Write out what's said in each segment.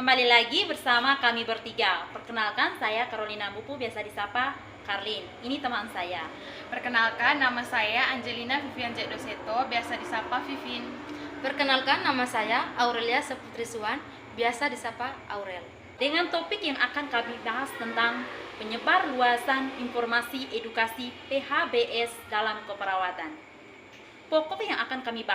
Kembali lagi bersama kami bertiga. Perkenalkan, saya Carolina Bupu, biasa disapa Karlin. Ini teman saya. Perkenalkan, nama saya Angelina Vivian Jeddoseto, biasa disapa Vivin. Perkenalkan, nama saya Aurelia Seputri Suwan, biasa disapa Aurel. Dengan topik yang akan kami bahas tentang penyebar luasan informasi edukasi PHBS dalam keperawatan. Pokok yang akan kami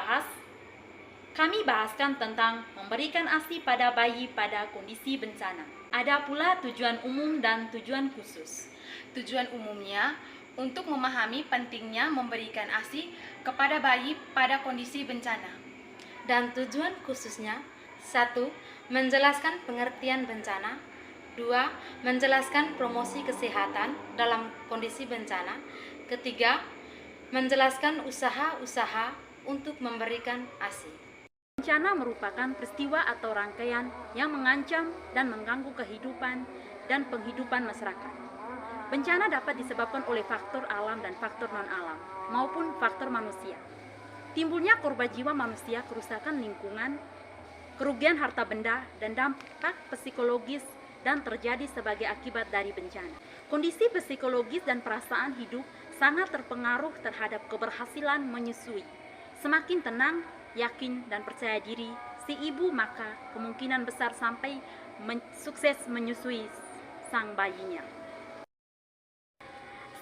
bahaskan tentang memberikan ASI pada bayi pada kondisi bencana. Ada pula tujuan umum dan tujuan khusus. Tujuan umumnya untuk memahami pentingnya memberikan ASI kepada bayi pada kondisi bencana. Dan tujuan khususnya: 1. Menjelaskan pengertian bencana. 2. Menjelaskan promosi kesehatan dalam kondisi bencana. Ketiga, menjelaskan usaha-usaha untuk memberikan ASI. Bencana merupakan peristiwa atau rangkaian yang mengancam dan mengganggu kehidupan dan penghidupan masyarakat. Bencana dapat disebabkan oleh faktor alam dan faktor non-alam, maupun faktor manusia. Timbulnya korban jiwa manusia, kerusakan lingkungan, kerugian harta benda, dan dampak psikologis dan terjadi sebagai akibat dari bencana. Kondisi psikologis dan perasaan hidup sangat terpengaruh terhadap keberhasilan menyusui. Semakin tenang, yakin, dan percaya diri si ibu, maka kemungkinan besar sampai sukses menyusui sang bayinya.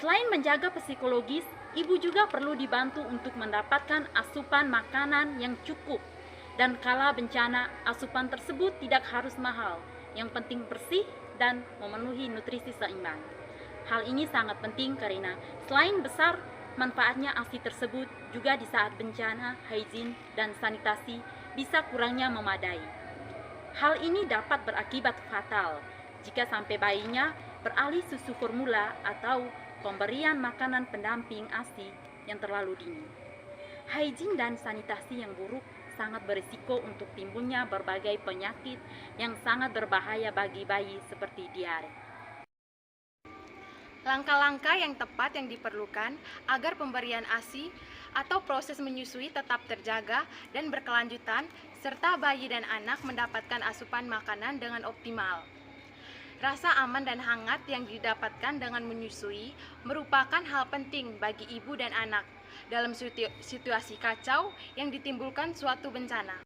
Selain menjaga psikologis, ibu juga perlu dibantu untuk mendapatkan asupan makanan yang cukup. Dan kala bencana, asupan tersebut tidak harus mahal, yang penting bersih dan memenuhi nutrisi seimbang. Hal ini sangat penting karena selain besar manfaatnya ASI tersebut, juga di saat bencana, hygiene dan sanitasi bisa kurangnya memadai. Hal ini dapat berakibat fatal jika sampai bayinya beralih susu formula atau pemberian makanan pendamping ASI yang terlalu dini. Hygiene dan sanitasi yang buruk sangat berisiko untuk timbulnya berbagai penyakit yang sangat berbahaya bagi bayi seperti diare. Langkah-langkah yang tepat yang diperlukan agar pemberian ASI atau proses menyusui tetap terjaga dan berkelanjutan, serta bayi dan anak mendapatkan asupan makanan dengan optimal. Rasa aman dan hangat yang didapatkan dengan menyusui merupakan hal penting bagi ibu dan anak dalam situasi kacau yang ditimbulkan suatu bencana.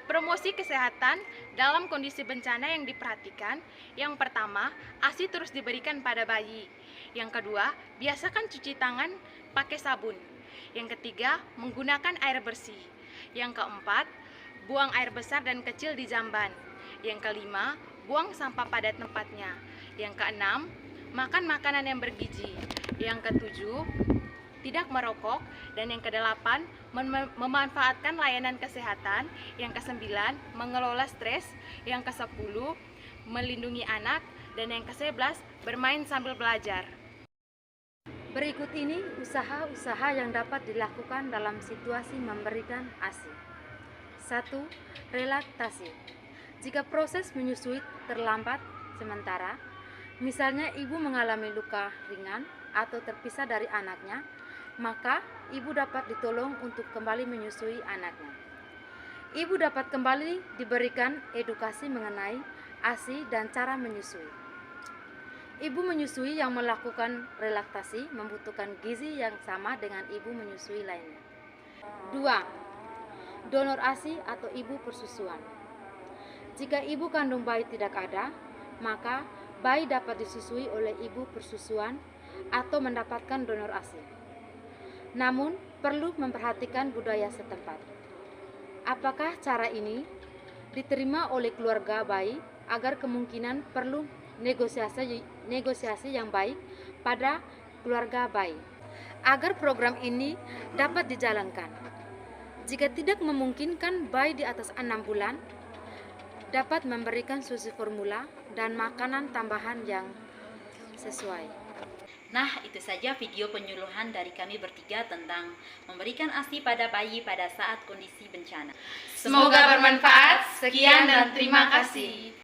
Promosi kesehatan dalam kondisi bencana yang diperhatikan: yang pertama, ASI terus diberikan pada bayi. Yang kedua, biasakan cuci tangan pakai sabun. Yang ketiga, menggunakan air bersih. Yang keempat, buang air besar dan kecil di jamban. Yang kelima, buang sampah pada tempatnya. Yang keenam, makan makanan yang bergizi. Yang ketujuh, tidak merokok. Dan yang kedelapan, memanfaatkan layanan kesehatan. Yang kesembilan, mengelola stres. Yang kesepuluh, melindungi anak. Dan yang kesebelas, bermain sambil belajar. Berikut ini usaha-usaha yang dapat dilakukan dalam situasi memberikan ASI. 1. Relaksasi. Jika proses menyusui terlambat sementara, misalnya ibu mengalami luka ringan atau terpisah dari anaknya, maka ibu dapat ditolong untuk kembali menyusui anaknya. Ibu dapat kembali diberikan edukasi mengenai ASI dan cara menyusui. Ibu menyusui yang melakukan relaksasi membutuhkan gizi yang sama dengan ibu menyusui lainnya. 2. Donor ASI atau ibu persusuan. Jika ibu kandung bayi tidak ada, maka bayi dapat disusui oleh ibu persusuan atau mendapatkan donor ASI. Namun, perlu memperhatikan budaya setempat. Apakah cara ini diterima oleh keluarga bayi agar kemungkinan perlu negosiasi yang baik pada keluarga bayi agar program ini dapat dijalankan. Jika tidak memungkinkan, bayi di atas 6 bulan dapat memberikan susu formula dan makanan tambahan yang sesuai. Nah, itu saja video penyuluhan dari kami bertiga tentang memberikan ASI pada bayi pada saat kondisi bencana. Semoga bermanfaat. Sekian dan terima kasih.